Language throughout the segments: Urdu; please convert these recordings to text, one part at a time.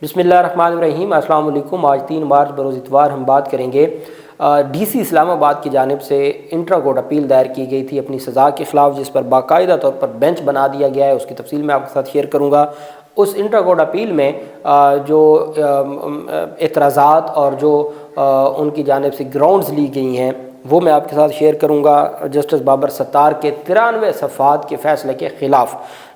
بسم اللہ الرحمن الرحیم۔ السلام علیکم۔ آج 3 مارچ بروز اتوار ہم بات کریں گے ڈی سی اسلام آباد کی جانب سے انٹرا کورٹ اپیل دائر کی گئی تھی اپنی سزا کے خلاف، جس پر باقاعدہ طور پر بینچ بنا دیا گیا ہے۔ اس کی تفصیل میں آپ کے ساتھ شیئر کروں گا۔ اس انٹرا کورٹ اپیل میں جو اعتراضات اور جو ان کی جانب سے گراؤنڈز لی گئی ہیں وہ میں آپ کے ساتھ شیئر کروں گا، جسٹس بابر ستار کے 93 صفحات کے فیصلے کے خلاف۔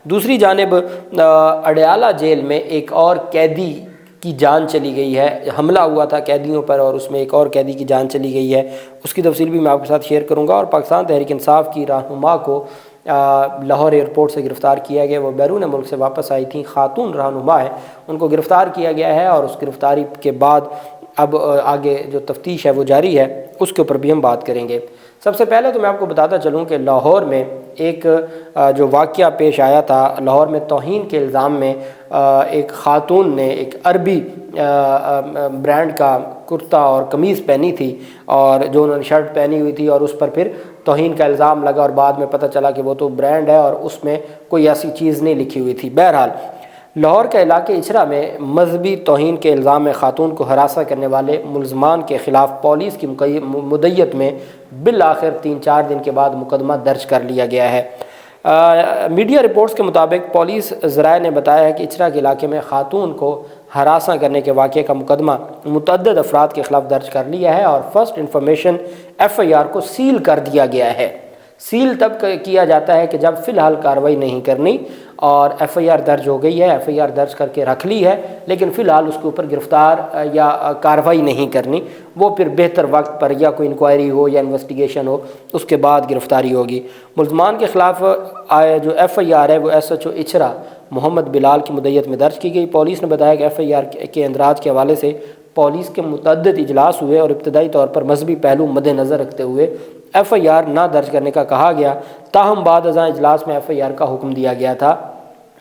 دوسری جانب اڈیالہ جیل میں ایک اور قیدی کی جان چلی گئی ہے، حملہ ہوا تھا قیدیوں پر اور اس میں ایک اور قیدی کی جان چلی گئی ہے، اس کی تفصیل بھی میں آپ کے ساتھ شیئر کروں گا۔ اور پاکستان تحریک انصاف کی رہنما کو لاہور ایئرپورٹ سے گرفتار کیا گیا، وہ بیرون ملک سے واپس آئی تھیں، خاتون رہنما ہے، ان کو گرفتار کیا گیا ہے اور اس گرفتاری کے بعد اب آگے جو تفتیش ہے وہ جاری ہے، اس کے اوپر بھی ہم بات کریں گے۔ سب سے پہلے تو میں آپ کو بتاتا چلوں کہ لاہور میں ایک جو واقعہ پیش آیا تھا، لاہور میں توہین کے الزام میں ایک خاتون نے ایک عربی برانڈ کا کرتا اور قمیض پہنی تھی، اور جو انہوں نے شرٹ پہنی ہوئی تھی، اور اس پر پھر توہین کا الزام لگا اور بعد میں پتہ چلا کہ وہ تو برانڈ ہے اور اس میں کوئی ایسی چیز نہیں لکھی ہوئی تھی۔ بہرحال لاہور کے علاقے اچھرا میں مذہبی توہین کے الزام میں خاتون کو ہراساں کرنے والے ملزمان کے خلاف پولیس کی مدیت میں بالآخر 3-4 دن کے بعد مقدمہ درج کر لیا گیا ہے۔ میڈیا رپورٹس کے مطابق پولیس ذرائع نے بتایا ہے کہ اچھرا کے علاقے میں خاتون کو ہراساں کرنے کے واقعے کا مقدمہ متعدد افراد کے خلاف درج کر لیا ہے اور فرسٹ انفارمیشن FIR کو سیل کر دیا گیا ہے۔ سیل تب کیا جاتا ہے کہ جب فی الحال کارروائی نہیں کرنی، اور FIR درج ہو گئی ہے، FIR درج کر کے رکھ لی ہے، لیکن فی الحال اس کے اوپر گرفتار یا کارروائی نہیں کرنی، وہ پھر بہتر وقت پر یا کوئی انکوائری ہو یا انویسٹیگیشن ہو، اس کے بعد گرفتاری ہوگی۔ ملزمان کے خلاف جو FIR ہے وہ SHO اچھرا محمد بلال کی مدیت میں درج کی گئی۔ پولیس نے بتایا کہ FIR کے اندراج کے حوالے سے پولیس کے متعدد اجلاس ہوئے اور ابتدائی طور پر مذہبی پہلو مد نظر رکھتے ہوئے FIR نہ درج کرنے کا کہا گیا، تاہم بعد ازاں اجلاس میں FIR کا حکم دیا گیا تھا۔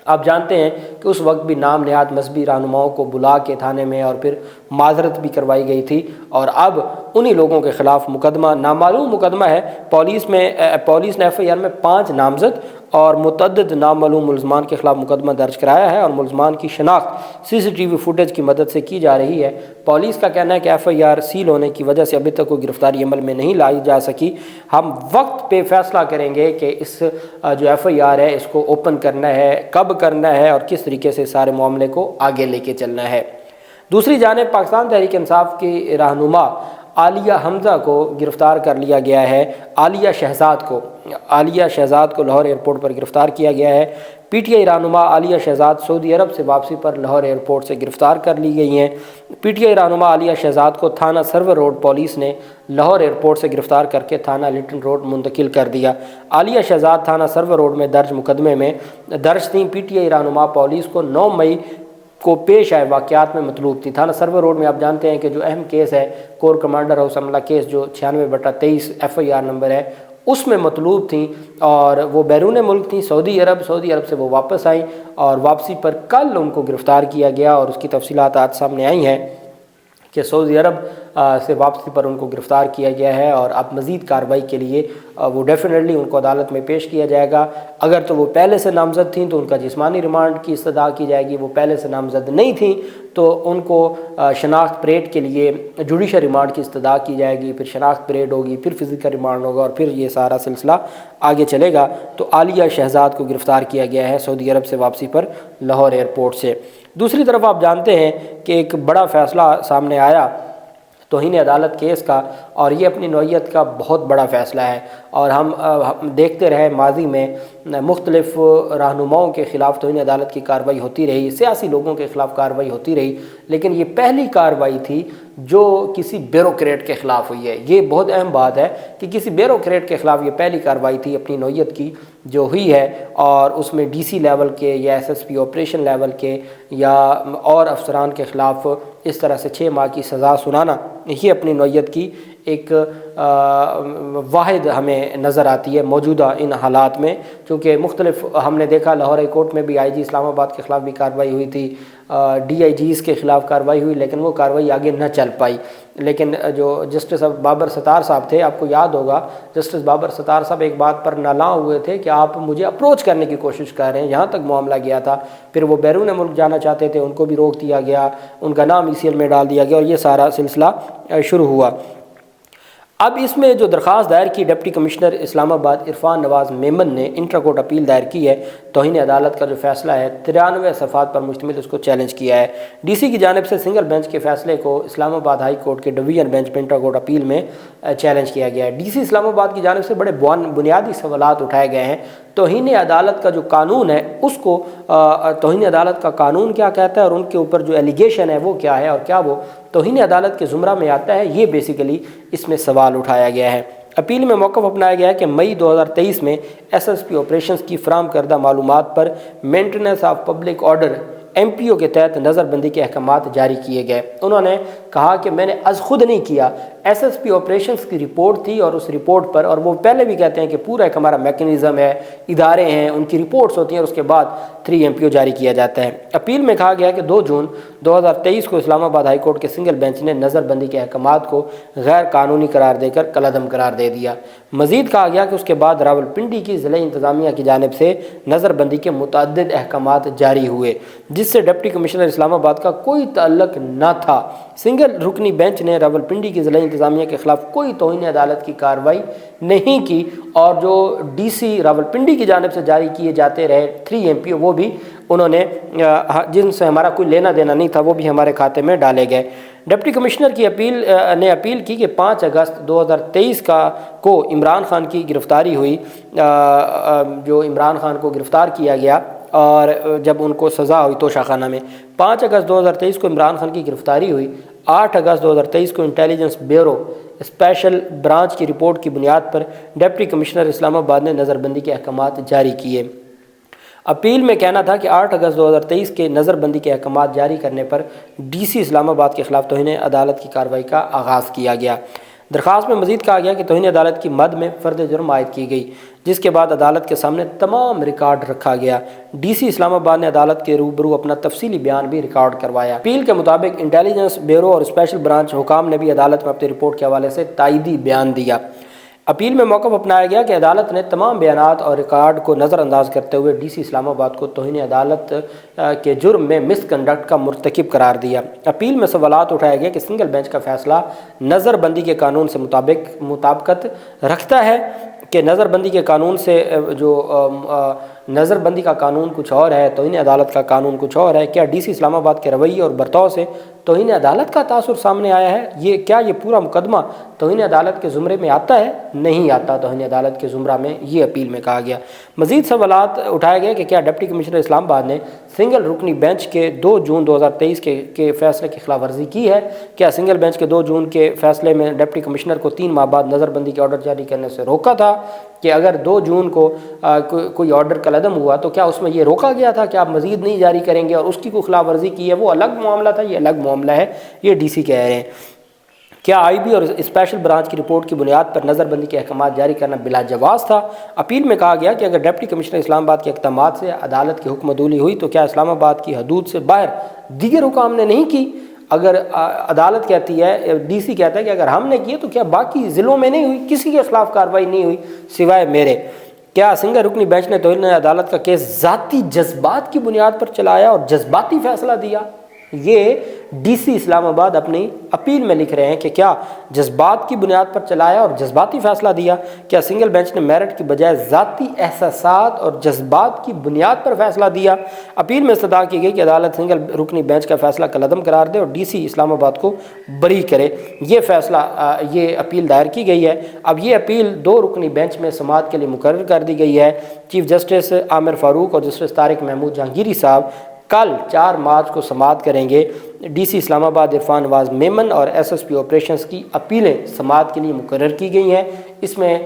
آپ جانتے ہیں کہ اس وقت بھی نام نہاد مذہبی رہنماؤں کو بلا کے تھانے میں اور پھر معذرت بھی کروائی گئی تھی، اور اب انہی لوگوں کے خلاف مقدمہ نامعلوم مقدمہ ہے۔ پولیس نے FIR میں 5 نامزد اور متعدد نامعلوم ملزمان کے خلاف مقدمہ درج کرایا ہے، اور ملزمان کی شناخت CCTV فوٹیج کی مدد سے کی جا رہی ہے۔ پولیس کا کہنا ہے کہ FIR سیل ہونے کی وجہ سے ابھی تک کوئی گرفتاری عمل میں نہیں لائی جا سکی۔ ہم وقت پہ فیصلہ کریں گے کہ اس جو FIR ہے اس کو اوپن کرنا ہے، کب کرنا ہے اور کس طریقے سے سارے معاملے کو آگے لے کے چلنا ہے۔ دوسری جانب پاکستان تحریک انصاف کی رہنما عالیہ حمزہ کو گرفتار کر لیا گیا ہے۔ عالیہ شہزاد کو لاہور ایئرپورٹ پر گرفتار کیا گیا ہے۔ PTI رہنما عالیہ شہزاد سعودی عرب سے واپسی پر لاہور ایئرپورٹ سے گرفتار کر لی گئی ہیں۔ PTI رہنما عالیہ شہزاد کو تھانہ سرور روڈ پولیس نے لاہور ایئرپورٹ سے گرفتار کر کے تھانہ لٹن روڈ منتقل کر دیا۔ عالیہ شہزاد تھانہ سرور روڈ میں درج مقدمے میں درج تھیں۔ PTI رہنما پولیس کو 9 مئی کو پیش آئے واقعات میں مطلوب تھی۔ تھانہ سرور روڈ میں آپ جانتے ہیں کہ جو اہم کیس ہے کور کمانڈر ہاؤس حملہ کیس، جو 96/23 FIR نمبر ہے، اس میں مطلوب تھیں اور وہ بیرون ملک تھیں، سعودی عرب سے وہ واپس آئیں، اور واپسی پر کل ان کو گرفتار کیا گیا، اور اس کی تفصیلات آج سامنے آئی ہیں کہ سعودی عرب سے واپسی پر ان کو گرفتار کیا گیا ہے، اور اب مزید کارروائی کے لیے وہ ڈیفینیٹلی ان کو عدالت میں پیش کیا جائے گا۔ اگر تو وہ پہلے سے نامزد تھیں تو ان کا جسمانی ریمانڈ کی استدعا کی جائے گی، وہ پہلے سے نامزد نہیں تھیں تو ان کو شناخت پریڈ کے لیے جوڈیشل ریمانڈ کی استدعا کی جائے گی، پھر شناخت پریڈ ہوگی، پھر فزیکل ریمانڈ ہوگا، اور پھر یہ سارا سلسلہ آگے چلے گا۔ تو عالیہ شہزاد کو گرفتار کیا گیا ہے سعودی عرب سے واپسی پر لاہور ایئرپورٹ سے۔ دوسری طرف آپ جانتے ہیں کہ ایک بڑا فیصلہ سامنے آیا توہین عدالت کیس کا، اور یہ اپنی نوعیت کا بہت بڑا فیصلہ ہے، اور ہم دیکھتے رہے ماضی میں مختلف رہنماؤں کے خلاف توہین عدالت کی کارروائی ہوتی رہی، سیاسی لوگوں کے خلاف کارروائی ہوتی رہی، لیکن یہ پہلی کارروائی تھی جو کسی بیوروکریٹ کے خلاف ہوئی ہے۔ یہ بہت اہم بات ہے کہ کسی بیوروکریٹ کے خلاف یہ پہلی کارروائی تھی اپنی نوعیت کی جو ہوئی ہے، اور اس میں DC لیول کے یا SSP آپریشن لیول کے یا اور افسران کے خلاف اس طرح سے 6 ماہ کی سزا سنانا، یہ اپنی نوعیت کی ایک واحد ہمیں نظر آتی ہے موجودہ ان حالات میں، چونکہ مختلف ہم نے دیکھا لاہور ہائی کورٹ میں بھی آئی جی اسلام آباد کے خلاف بھی کارروائی ہوئی تھی، ڈی آئی جیز کے خلاف کارروائی ہوئی، لیکن وہ کارروائی آگے نہ چل پائی۔ لیکن جو جسٹس بابر ستار صاحب تھے، آپ کو یاد ہوگا جسٹس بابر ستار صاحب ایک بات پر نالاں ہوئے تھے کہ آپ مجھے اپروچ کرنے کی کوشش کر رہے ہیں، یہاں تک معاملہ گیا تھا۔ پھر وہ بیرون ملک جانا چاہتے تھے، ان کو بھی روک دیا گیا، ان کا نام ECL میں ڈال دیا گیا اور یہ سارا سلسلہ شروع ہوا۔ اب اس میں جو درخواست دائر کی ڈپٹی کمشنر اسلام آباد عرفان نواز میمن نے انٹرا کورٹ اپیل دائر کی ہے، توہین عدالت کا جو فیصلہ ہے 93 صفحات پر مشتمل، اس کو چیلنج کیا ہے۔ ڈی سی کی جانب سے سنگل بینچ کے فیصلے کو اسلام آباد ہائی کورٹ کے ڈویژن بینچ میں انٹرا کورٹ اپیل میں چیلنج کیا گیا ہے۔ ڈی سی اسلام آباد کی جانب سے بڑے بنیادی سوالات اٹھائے گئے ہیں۔ توہین عدالت کا جو قانون ہے اس کو توہین عدالت کا قانون کیا کہتا ہے اور ان کے اوپر جو ایلیگیشن ہے وہ کیا ہے، اور کیا وہ توہین عدالت کے زمرہ میں آتا ہے، یہ بیسیکلی اس میں سوال اٹھایا گیا ہے۔ اپیل میں موقف اپنایا گیا ہے کہ مئی 2023 میں SSP آپریشنز کی فراہم کردہ معلومات پر maintenance of public order MPO کے تحت نظر بندی کے احکامات جاری کیے گئے۔ انہوں نے کہا کہ میں نے از خود نہیں کیا، SSP آپریشنز کی رپورٹ تھی اور اس رپورٹ پر، اور وہ پہلے بھی کہتے ہیں کہ پورا ایک ہمارا میکنزم ہے، ادارے ہیں، ان کی رپورٹس ہوتی ہیں اور اس کے بعد 3 MPO جاری کیا جاتا ہے۔ اپیل میں کہا گیا کہ 2 جون 2023 کو اسلام آباد ہائی کورٹ کے سنگل بینچ نے نظر بندی کے احکامات کو غیر قانونی قرار دے کر کالعدم قرار دے دیا۔ مزید کہا گیا کہ اس کے بعد راولپنڈی کی ضلعی انتظامیہ کی جانب سے نظر بندی کے متعدد احکامات جاری ہوئے جس سے ڈپٹی کمشنر اسلام آباد کا کوئی تعلق نہ تھا۔ سنگل رکنی بینچ نے راولپنڈی کی ضلعی انتظامیہ کے خلاف کوئی توہین عدالت کی کارروائی نہیں کی، اور جو DC راولپنڈی کی جانب سے جاری کیے جاتے رہے 3 MPO، وہ بھی انہوں نے جن سے ہمارا کوئی لینا دینا نہیں تھا وہ بھی ہمارے کھاتے میں ڈالے گئے۔ ڈپٹی کمشنر کی اپیل کی کہ 5 اگست 2023 کو عمران خان کی گرفتاری ہوئی، جو عمران خان کو گرفتار کیا گیا اور جب ان کو سزا ہوئی توشہ خانہ میں، 5 اگست 2023 کو عمران خان کی گرفتاری ہوئی۔ 8 اگست 2023 کو انٹیلیجنس بیورو اسپیشل برانچ کی رپورٹ کی بنیاد پر ڈپٹی کمشنر اسلام آباد نے نظر بندی کے احکامات جاری کیے۔ اپیل میں کہنا تھا کہ 8 اگست 2023 کے نظر بندی کے احکامات جاری کرنے پر DC اسلام آباد کے خلاف توہین عدالت کی کارروائی کا آغاز کیا گیا۔ درخواست میں مزید کہا گیا کہ توہین عدالت کی مد میں فرد جرم عائد کی گئی، جس کے بعد عدالت کے سامنے تمام ریکارڈ رکھا گیا۔ DC اسلام آباد نے عدالت کے روبرو اپنا تفصیلی بیان بھی ریکارڈ کروایا۔ اپیل کے مطابق انٹیلیجنس بیورو اور اسپیشل برانچ حکام نے بھی عدالت میں اپنی رپورٹ کے حوالے سے تائیدی بیان دیا۔ اپیل میں موقف اپنایا گیا کہ عدالت نے تمام بیانات اور ریکارڈ کو نظر انداز کرتے ہوئے DC اسلام آباد کو توہین عدالت کے جرم میں مس کنڈکٹ کا مرتکب قرار دیا۔ اپیل میں سوالات اٹھایا گیا کہ سنگل بینچ کا فیصلہ نظر بندی کے قانون سے مطابقت رکھتا ہے کہ نظر بندی کے قانون سے جو نظر بندی کا قانون کچھ اور ہے، توہین عدالت کا قانون کچھ اور ہے۔ کیا DC اسلام آباد کے رویے اور برتاؤ سے توہین عدالت کا تاثر سامنے آیا ہے؟ کیا یہ پورا مقدمہ توہین عدالت کے زمرے میں آتا ہے؟ نہیں آتا توہین عدالت کے زمرہ میں، یہ اپیل میں کہا گیا۔ مزید سوالات اٹھائے گئے کہ کیا ڈپٹی کمشنر اسلام آباد نے سنگل رکنی بینچ کے 2 جون 2023 کے فیصلے کی خلاف ورزی کی ہے؟ کیا سنگل بینچ کے 2 جون کے فیصلے میں ڈپٹی کمشنر کو 3 ماہ بعد نظر بندی کے آرڈر جاری کرنے سے روکا تھا؟ کہ اگر 2 جون کو کوئی آرڈر کالعدم ہوا تو کیا اس میں یہ روکا گیا تھا کہ آپ مزید نہیں جاری کریں گے، اور اس کی کوئی خلاف ورزی کی ہے؟ وہ الگ معاملہ تھا، یہ الگ معاملہ ہے، یہ DC کہہ رہے ہیں۔ کیا IB اور اسپیشل برانچ کی رپورٹ کی بنیاد پر نظر بندی کے احکامات جاری کرنا بلا جواز تھا؟ اپیل میں کہا گیا کہ اگر ڈپٹی کمشنر اسلام آباد کے اقدامات سے عدالت کی حکم عدولی ہوئی تو کیا اسلام آباد کی حدود سے باہر دیگر حکام نے نہیں کی؟ اگر عدالت کہتی ہے، DC کہتا ہے کہ اگر ہم نے کیے تو کیا باقی ضلعوں میں نہیں ہوئی؟ کسی کے خلاف کارروائی نہیں ہوئی سوائے میرے؟ کیا سنگل رکنی بینچ نے توہین عدالت کا کیس ذاتی جذبات کی بنیاد پر چلایا اور جذباتی فیصلہ دیا؟ یہ DC اسلام آباد اپنی اپیل میں لکھ رہے ہیں کہ کیا جذبات کی بنیاد پر چلایا اور جذباتی فیصلہ دیا؟ کیا سنگل بینچ نے میرٹ کی بجائے ذاتی احساسات اور جذبات کی بنیاد پر فیصلہ دیا؟ اپیل میں استدعا کی گئی کہ عدالت سنگل رکنی بینچ کا فیصلہ کالعدم قرار دے اور DC اسلام آباد کو بری کرے۔ یہ فیصلہ یہ اپیل دائر کی گئی ہے۔ اب یہ اپیل 2 رکنی بینچ میں سماعت کے لیے مقرر کر دی گئی ہے۔ چیف جسٹس عامر فاروق اور جسٹس طارق محمود جہانگیری صاحب کل 4 مارچ کو سماعت کریں گے۔ DC اسلام آباد عرفان نواز میمن اور SSP آپریشنز کی اپیلیں سماعت کے لیے مقرر کی گئی ہیں۔ اس میں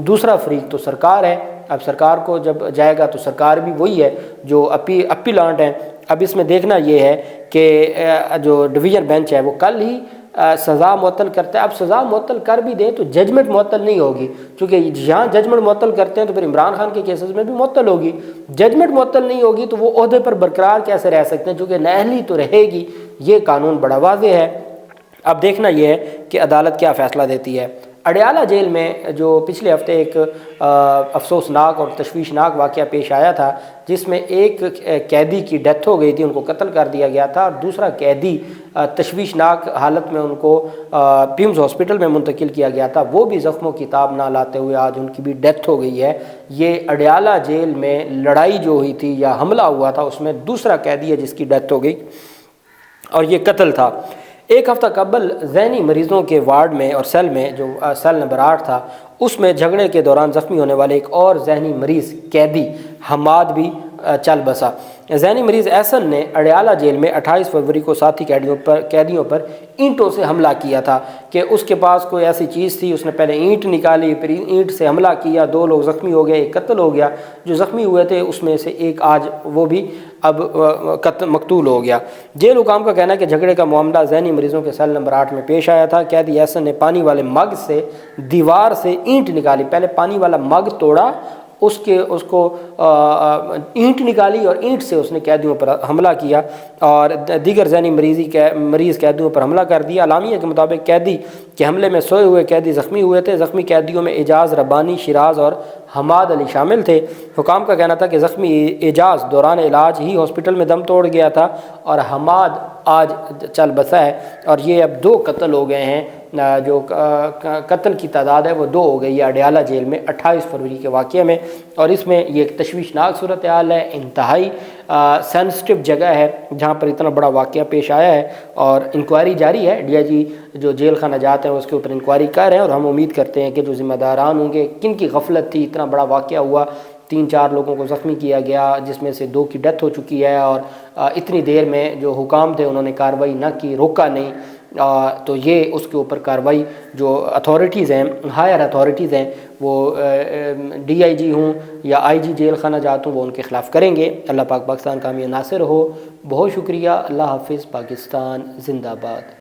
دوسرا فریق تو سرکار ہے۔ اب سرکار کو جب جائے گا تو سرکار بھی وہی ہے جو اپیلانٹ ہیں۔ اب اس میں دیکھنا یہ ہے کہ جو ڈویژن بینچ ہے وہ کل ہی سزا معطل کرتا ہے. اب سزا معطل کر بھی دیں تو ججمنٹ معطل نہیں ہوگی، چونکہ یہاں ججمنٹ معطل کرتے ہیں تو پھر عمران خان کے کیسز میں بھی معطل ہوگی. ججمنٹ معطل نہیں ہوگی تو وہ عہدے پر برقرار کیسے رہ سکتے ہیں، چونکہ نااہلی تو رہے گی. یہ قانون بڑا واضح ہے. اب دیکھنا یہ ہے کہ عدالت کیا فیصلہ دیتی ہے. اڈیالہ جیل میں جو پچھلے ہفتے ایک افسوسناک اور تشویشناک واقعہ پیش آیا تھا، جس میں ایک قیدی کی ڈیتھ ہو گئی تھی، ان کو قتل کر دیا گیا تھا، اور دوسرا قیدی تشویشناک حالت میں ان کو پیمز ہاسپٹل میں منتقل کیا گیا تھا، وہ بھی زخموں کی تاب نہ لاتے ہوئے آج ان کی بھی ڈیتھ ہو گئی ہے. یہ اڈیالہ جیل میں لڑائی جو ہوئی تھی یا حملہ ہوا تھا، اس میں دوسرا قیدی ہے جس کی ڈیتھ ہو گئی، اور یہ قتل تھا. ایک ہفتہ قبل ذہنی مریضوں کے وارڈ میں اور سیل میں، جو سیل نمبر 8 تھا، اس میں جھگڑے کے دوران زخمی ہونے والے ایک اور ذہنی مریض قیدی حماد بھی چل بسا. ذہنی مریض احسن نے اڈیالہ جیل میں 28 فروری کو ساتھی قیدیوں پر اینٹوں سے حملہ کیا تھا کہ اس کے پاس کوئی ایسی چیز تھی. اس نے پہلے اینٹ نکالی، پھر اینٹ سے حملہ کیا، 2 لوگ زخمی ہو گئے، ایک قتل ہو گیا. جو زخمی ہوئے تھے اس میں سے ایک آج وہ بھی اب مقتول ہو گیا. جیل حکام کا کہنا ہے کہ جھگڑے کا معاملہ ذہنی مریضوں کے سیل نمبر 8 میں پیش آیا تھا. قیدی احسن نے پانی والے مگ سے دیوار سے اینٹ نکالی، پہلے پانی والا مگ توڑا، اس کو اینٹ نکالی اور اینٹ سے اس نے قیدیوں پر حملہ کیا اور دیگر ذہنی مریض قیدیوں پر حملہ کر دیا. اعلامیہ کے مطابق قیدی کے حملے میں سوئے ہوئے قیدی زخمی ہوئے تھے. زخمی قیدیوں میں اعجاز ربانی، شیراز اور حماد علی شامل تھے. حکام کا کہنا تھا کہ زخمی اعجاز دوران علاج ہی ہاسپٹل میں دم توڑ گیا تھا اور حماد آج چل بسا ہے. اور یہ اب 2 قتل ہو گئے ہیں، جو قتل کی تعداد ہے وہ 2 ہو گئی ہے اڈیالہ جیل میں 28 فروری کے واقعے میں. اور اس میں یہ ایک تشویشناک صورتحال ہے، انتہائی سینسٹیو جگہ ہے جہاں پر اتنا بڑا واقعہ پیش آیا ہے، اور انکوائری جاری ہے. ڈی آئی جی جو جیل خانہ جات ہیں اس کے اوپر انکوائری کر رہے ہیں، اور ہم امید کرتے ہیں کہ جو ذمہ داران ہوں گے، کن کی غفلت تھی، اتنا بڑا واقعہ ہوا، 3-4 لوگوں کو زخمی کیا گیا جس میں سے 2 کی ڈیتھ ہو چکی ہے، اور اتنی دیر میں جو حکام تھے انہوں نے کارروائی نہ کی، روکا نہیں. تو یہ اس کے اوپر کارروائی جو اتھارٹیز ہیں، ہائر اتھارٹیز ہیں، وہ ڈی آئی جی ہوں یا آئی جی جیل خانہ جات ہوں، وہ ان کے خلاف کریں گے. اللہ پاک پاکستان کا حامی ناصر ہو. بہت شکریہ. اللہ حافظ. پاکستان زندہ باد.